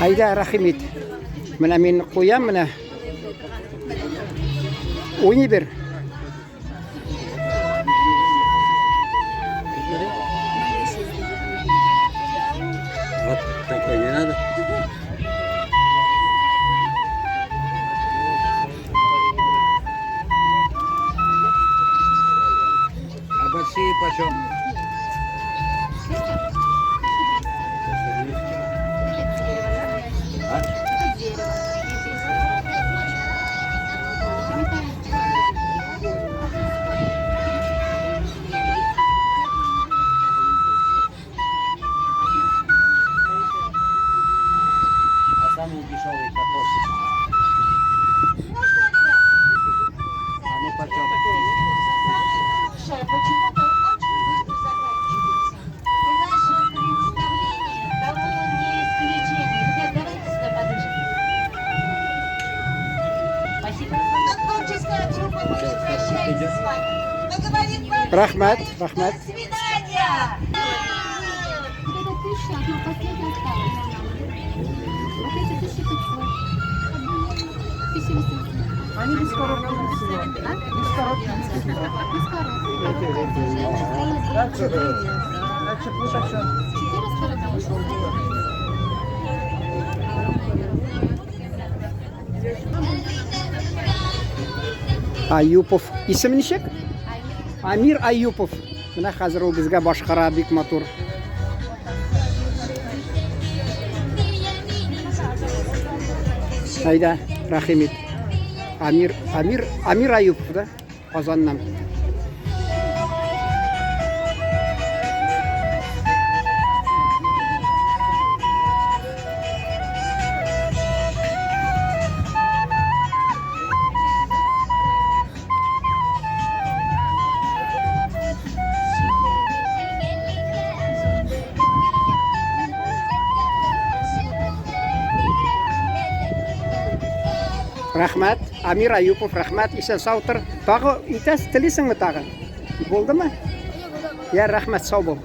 Айда, рахмет. Мына мен қоям, мына. Ойнай бер. Вот такой не надо. А большие почем? А самый дешевый картофель? Они почем? Почему-то очень быстро заканчивается. И наше представление того не исключение. Ребят, давайте сюда подышим. Спасибо. Но творческая группа будет прощаться с вами. Мы говорим вам Рахмат, рахмат. до свидания. Вот эта 1000, одна последняя осталась. Вот эти 1500. 1800. Они без коробки всего. Без коробки. Без коробки. Раньше путать все. 400 Аюпов. Исем ничек? Амир Аюпов. Мына хәзер ул безгә башкара бик матур. Айда, рахмет. Амир Аюпов, да? Казаннан. Рахмат, Амир Аюпов, рахмат, исән сау тор. Тагы итәс, телисеңме тагы? Булдымы? Я рахмат, сау бул.